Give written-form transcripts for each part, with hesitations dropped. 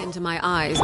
into my eyes.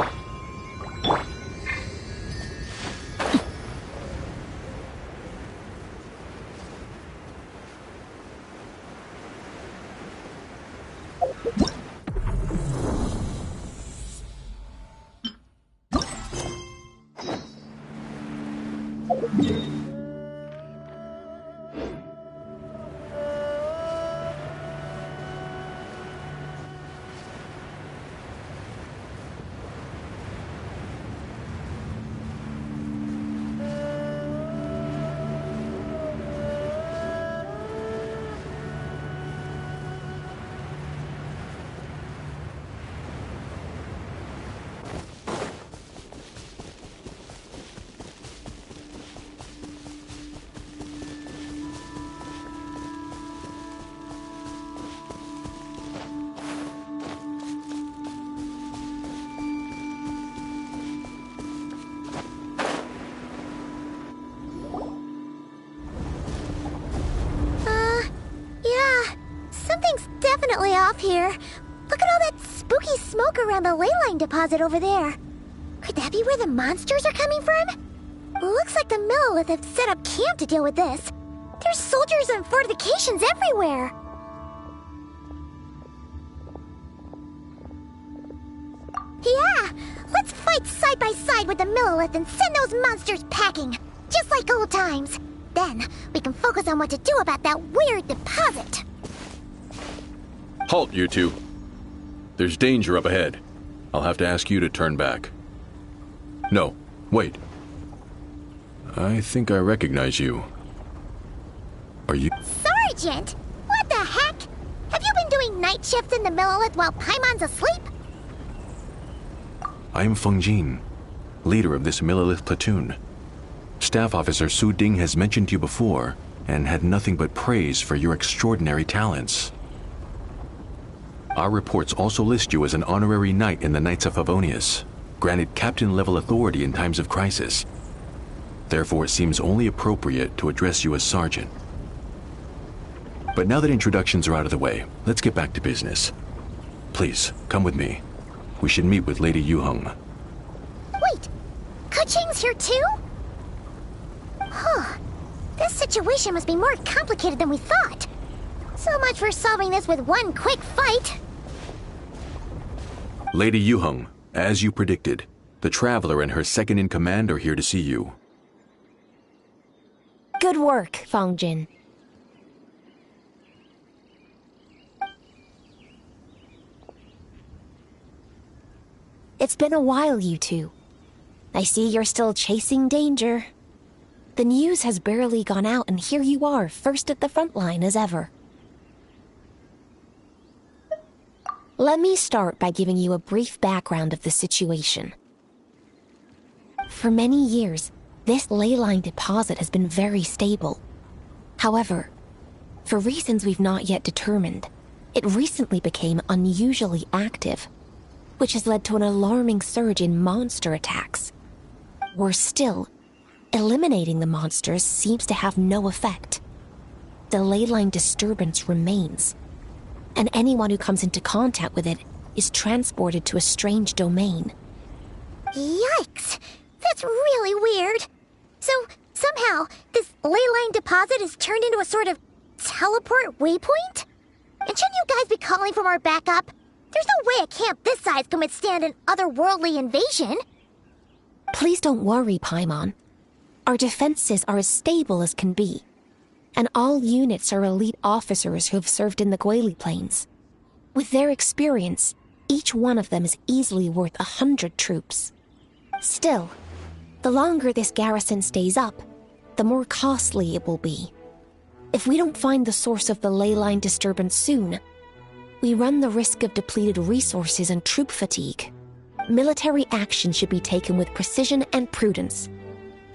Something's definitely off here. Look at all that spooky smoke around the ley line deposit over there. Could that be where the monsters are coming from? Looks like the Millelith have set up camp to deal with this. There's soldiers and fortifications everywhere. Yeah, let's fight side by side with the Millelith and send those monsters packing, just like old times. Then, we can focus on what to do about that weird deposit. Halt, you two. There's danger up ahead. I'll have to ask you to turn back. No, wait. I think I recognize you. Are you... Sergeant! What the heck? Have you been doing night shifts in the Millelith while Paimon's asleep? I am Feng Jin, leader of this Millelith platoon. Staff Officer Su Ding has mentioned you before, and had nothing but praise for your extraordinary talents. Our reports also list you as an honorary knight in the Knights of Favonius, granted captain-level authority in times of crisis. Therefore, it seems only appropriate to address you as Sergeant. But now that introductions are out of the way, let's get back to business. Please, come with me. We should meet with Lady Yuheng. Wait, Keqing's here too? Huh. This situation must be more complicated than we thought. So much for solving this with one quick fight. Lady Yuheng, as you predicted, the Traveler and her second-in-command are here to see you. Good work, Feng Jin. It's been a while, you two. I see you're still chasing danger. The news has barely gone out, and here you are, first at the front line as ever. Let me start by giving you a brief background of the situation. For many years, this ley line deposit has been very stable. However, for reasons we've not yet determined, it recently became unusually active, which has led to an alarming surge in monster attacks. Worse still, eliminating the monsters seems to have no effect. The ley line disturbance remains, and anyone who comes into contact with it is transported to a strange domain. Yikes! That's really weird. So, somehow, this ley line deposit is turned into a sort of teleport waypoint? And shouldn't you guys be calling for more backup? There's no way a camp this size can withstand an otherworldly invasion. Please don't worry, Paimon. Our defenses are as stable as can be, and all units are elite officers who have served in the Guili Plains. With their experience, each one of them is easily worth 100 troops. Still, the longer this garrison stays up, the more costly it will be. If we don't find the source of the ley line disturbance soon, we run the risk of depleted resources and troop fatigue. Military action should be taken with precision and prudence.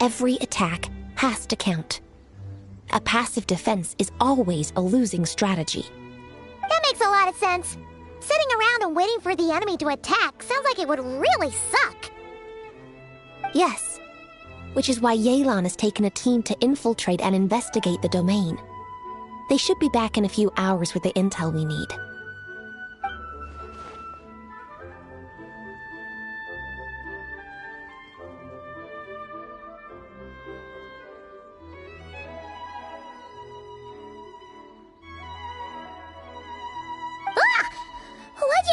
Every attack has to count. A passive defense is always a losing strategy. That makes a lot of sense. Sitting around and waiting for the enemy to attack sounds like it would really suck. Yes, which is why Yelan has taken a team to infiltrate and investigate the domain. They should be back in a few hours with the intel we need.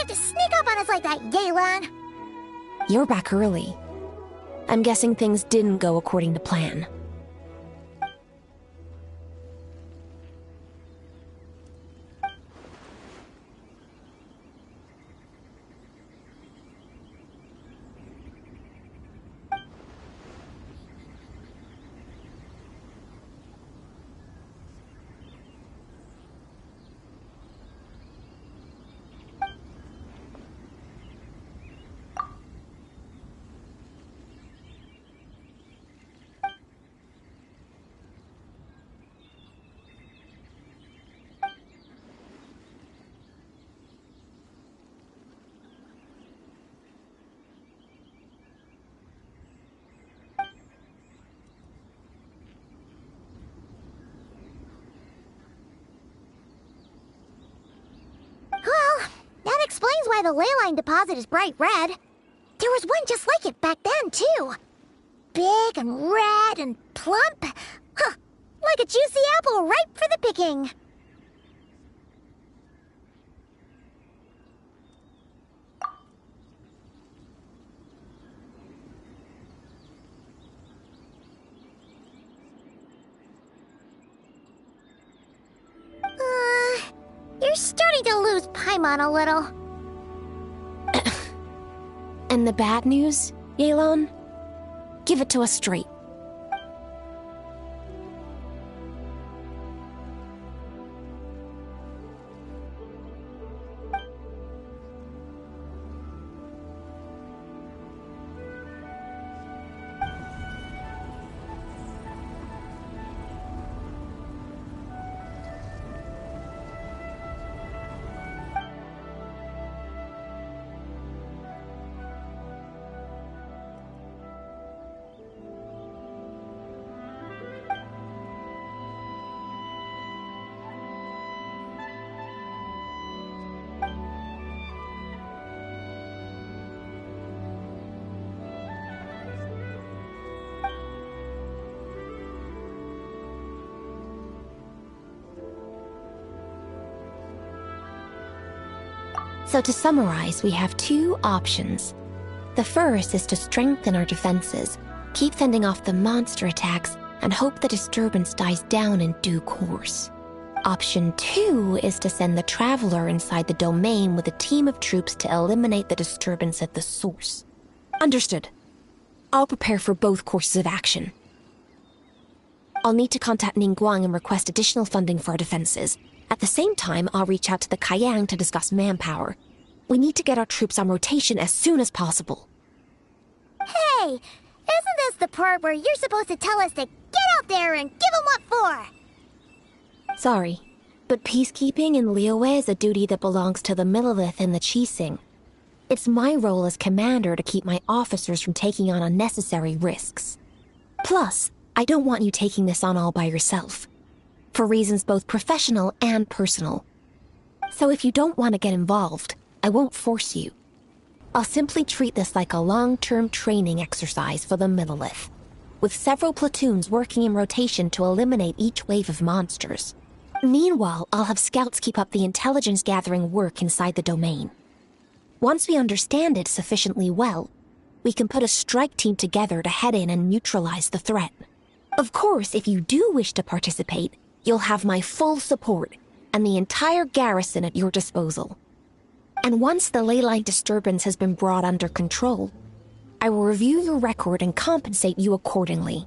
have to sneak up on us like that, Yelan? You're back early. I'm guessing things didn't go according to plan. Well, that explains why the ley line deposit is bright red. There was one just like it back then, too. Big and red and plump. Huh, like a juicy apple ripe for the picking. You're starting to lose Paimon a little. And the bad news, Yelan? Give it to us straight. So to summarize, we have two options. The first is to strengthen our defenses, keep fending off the monster attacks, and hope the disturbance dies down in due course. Option 2 is to send the Traveler inside the domain with a team of troops to eliminate the disturbance at the source. Understood. I'll prepare for both courses of action. I'll need to contact Ningguang and request additional funding for our defenses. At the same time, I'll reach out to the Kayang to discuss manpower. We need to get our troops on rotation as soon as possible. Hey, isn't this the part where you're supposed to tell us to get out there and give 'em what for? Sorry, but peacekeeping in Liyue is a duty that belongs to the Millelith and the Qixing. It's my role as commander to keep my officers from taking on unnecessary risks. Plus, I don't want you taking this on all by yourself, for reasons both professional and personal. So if you don't want to get involved, I won't force you. I'll simply treat this like a long-term training exercise for the Millelith, with several platoons working in rotation to eliminate each wave of monsters. Meanwhile, I'll have scouts keep up the intelligence-gathering work inside the domain. Once we understand it sufficiently well, we can put a strike team together to head in and neutralize the threat. Of course, if you do wish to participate, you'll have my full support and the entire garrison at your disposal. And once the ley line disturbance has been brought under control, I will review your record and compensate you accordingly.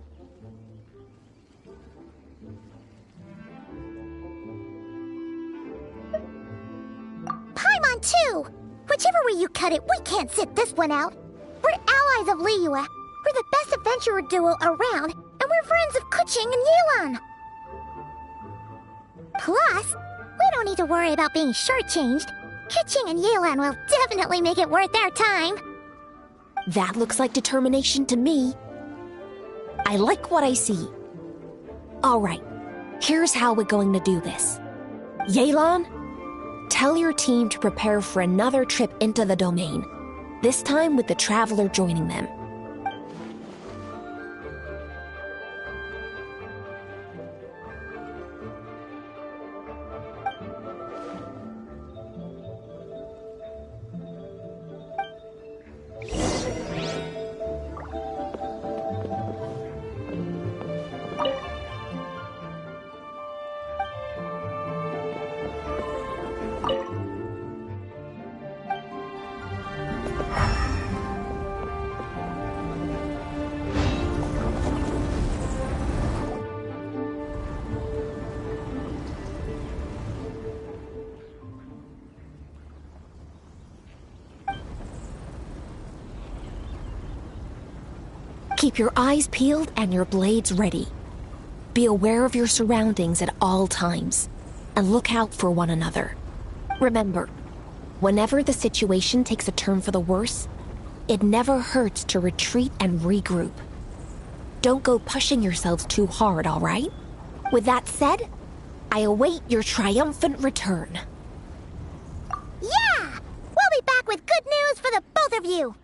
Paimon too! Whichever way you cut it, we can't sit this one out. We're allies of Liyue. We're the best adventurer duo around, and we're friends of Keqing and Yelan. Plus, we don't need to worry about being shortchanged. Keqing and Yelan will definitely make it worth their time. That looks like determination to me. I like what I see. All right, here's how we're going to do this. Yelan, tell your team to prepare for another trip into the domain, this time with the Traveler joining them. Keep your eyes peeled and your blades ready. Be aware of your surroundings at all times, and look out for one another. Remember, whenever the situation takes a turn for the worse, it never hurts to retreat and regroup. Don't go pushing yourselves too hard, all right? With that said, I await your triumphant return. Yeah! We'll be back with good news for the both of you!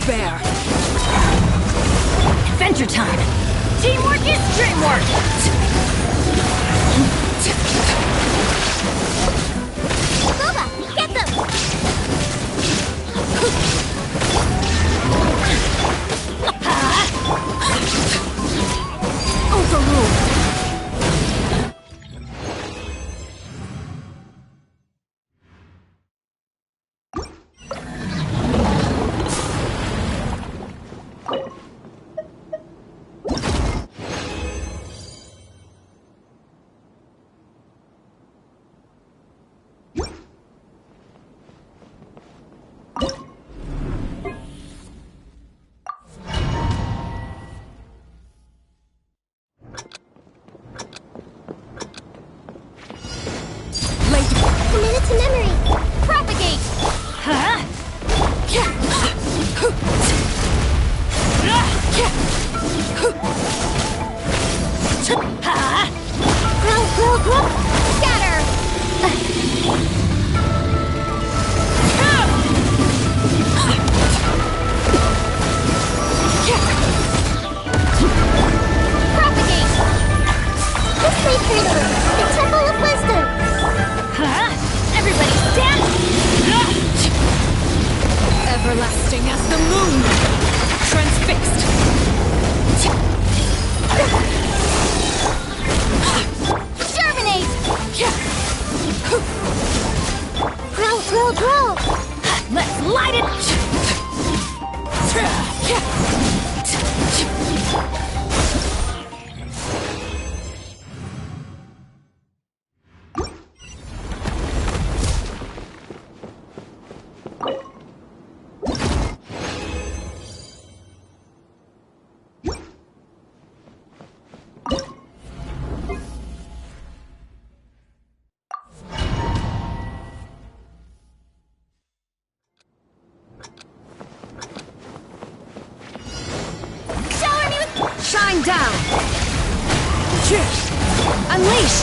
bear. Adventure time. Teamwork is dreamwork. Boba, get them! Overruled. Commit it to memory! Propagate! Scatter! Propagate! This leads me to the Temple of Wisdom! Everybody stand! Everlasting as the moon! Transfixed! Germinate! Grow! Let's light it! Shine down! Unleash!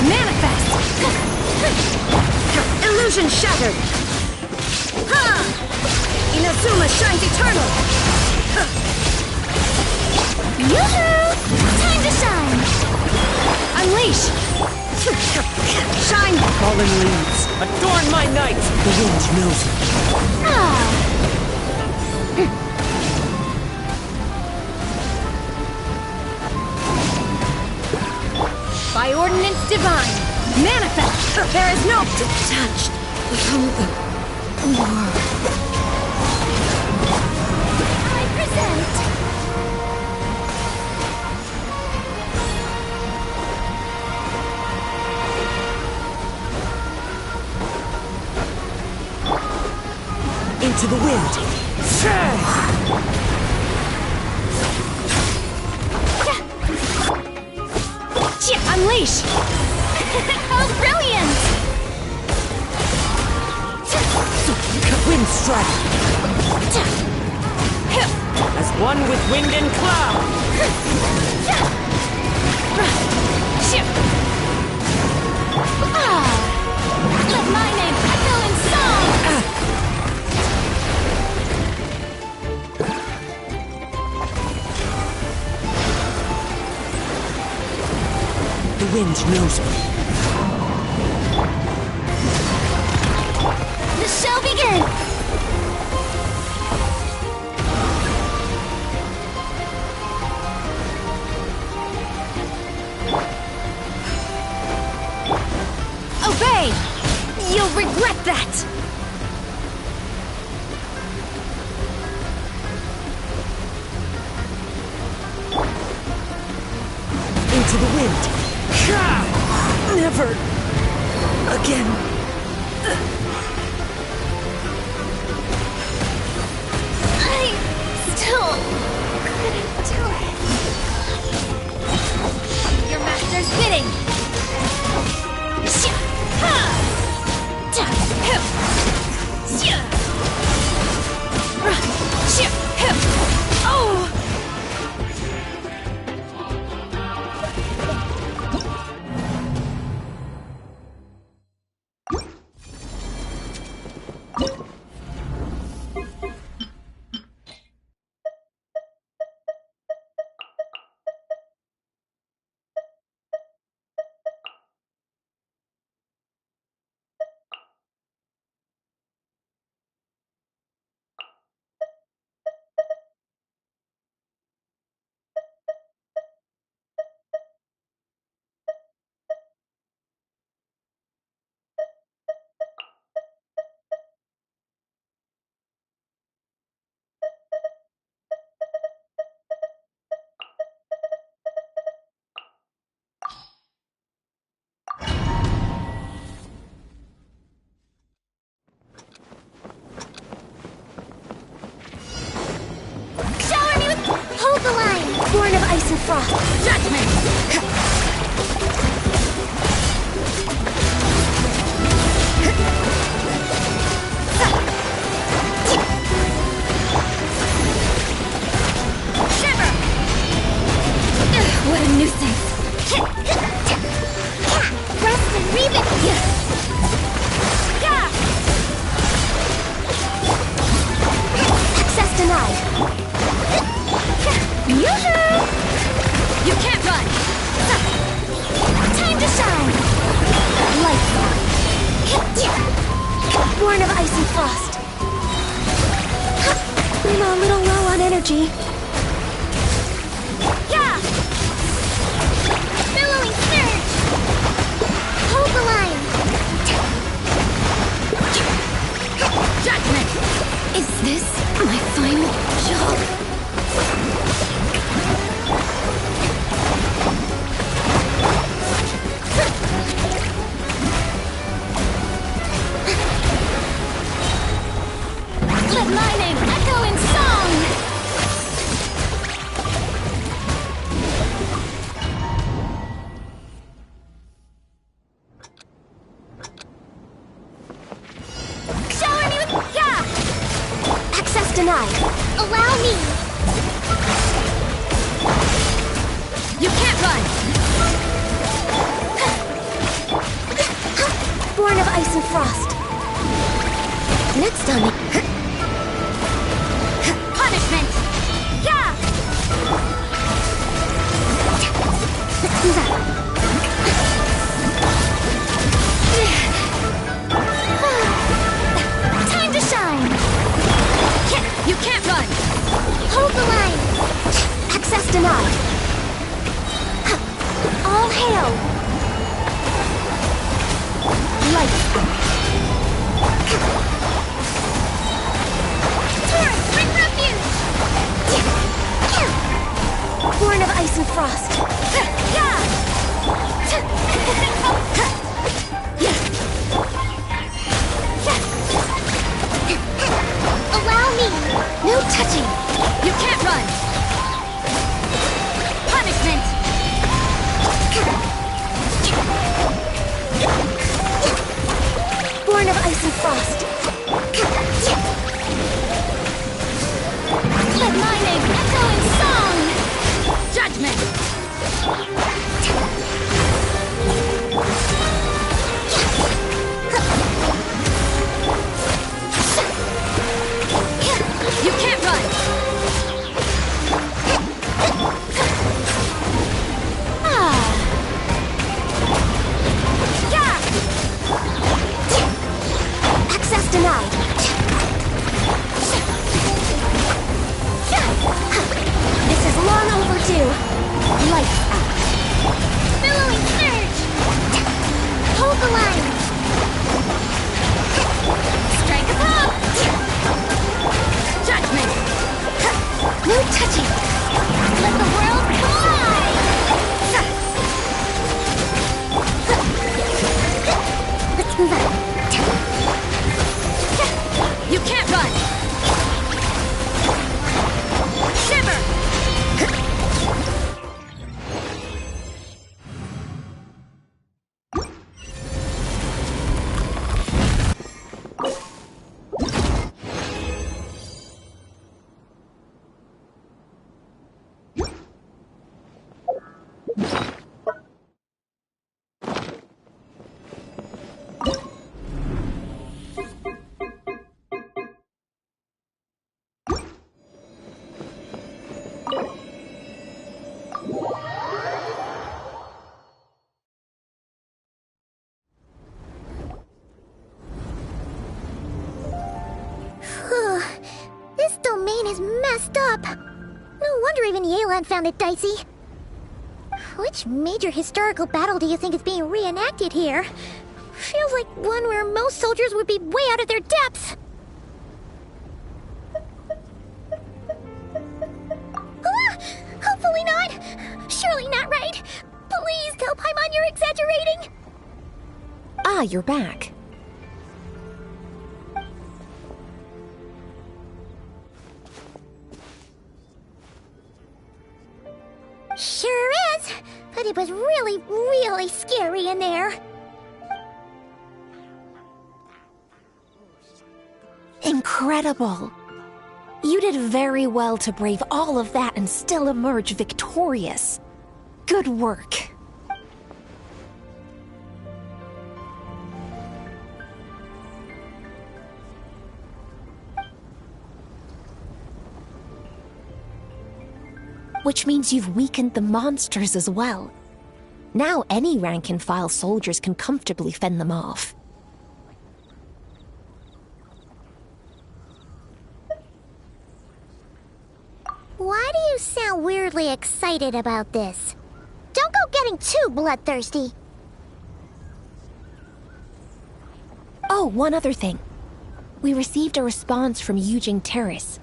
Manifest! Illusion shattered! Inazuma shines eternal! Yoo-hoo! Time to shine! Unleash! Shine! Fallen leaves, adorn my night! The wind knows it. By ordinance divine, manifest! There is no detached from the world. I present... Into the wind. Unleash! How brilliant! Wind strike. As one with wind and cloud. Let my name echo in song! The wind knows me. The show begins! Obey! You'll regret that! Into the wind. Never again. I still couldn't do it. Your master's bidding! frost. Judgment! Shiver! What a nuisance! Rest and rebuild! Yeah! Access denied. Yoo-hoo! You can't run! Time to shine. Light. Born of ice and frost. I'm a little low on energy. Yeah! Billowing surge! Hold the line! Judgment! Is this my final job? Let my name echo in song! Shower me with... Yeah! Access denied. Allow me! You can't run! Born of ice and frost. Next on me. Punishment! Yeah! Let's do that. Time to shine! You can't run! Hold the line! Access denied. All hail. Light. Taurus, bring refuge! Born of ice and frost. Yeah! Allow me! No touching. You can't run! Punishment! Born of ice and frost. Let my name echo in song! Judgment! You can't run! Yeah! Access denied. This is long overdue. Lights out. Billowing surge! Hold the line! Strike a pop! Judgment! No touching. Let the world collide! Let's move on. You can't run! Shiver! This domain is messed up. No wonder even Yelan found it dicey. Which major historical battle do you think is being reenacted here? Feels like one where most soldiers would be way out of their depths. Ah, hopefully not. Surely not right. Please tell Paimon you're exaggerating. Ah, you're back. Sure but it was really, really scary in there. Incredible! You did very well to brave all of that and still emerge victorious. Good work. Which means you've weakened the monsters as well. Now any rank-and-file soldiers can comfortably fend them off. Why do you sound weirdly excited about this? Don't go getting too bloodthirsty. Oh, one other thing. We received a response from Yujing Terrace.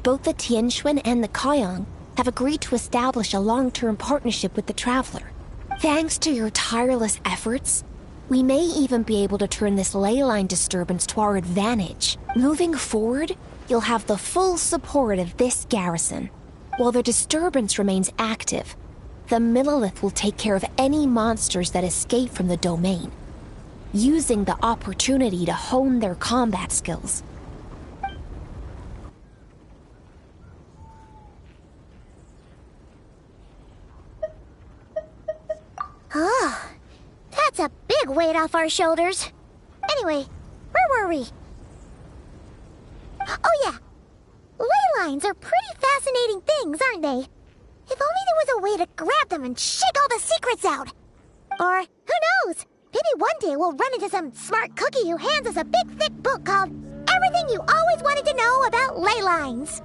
Both the Tianxuan and the Kaiyang have agreed to establish a long-term partnership with the Traveler. Thanks to your tireless efforts, we may even be able to turn this ley line disturbance to our advantage. Moving forward, you'll have the full support of this garrison. While the disturbance remains active, the Millelith will take care of any monsters that escape from the domain, using the opportunity to hone their combat skills. Oh, that's a big weight off our shoulders. Anyway, where were we? Oh yeah, ley lines are pretty fascinating things, aren't they? If only there was a way to grab them and shake all the secrets out. Or, who knows, maybe one day we'll run into some smart cookie who hands us a big thick book called Everything You Always Wanted to Know About Ley Lines.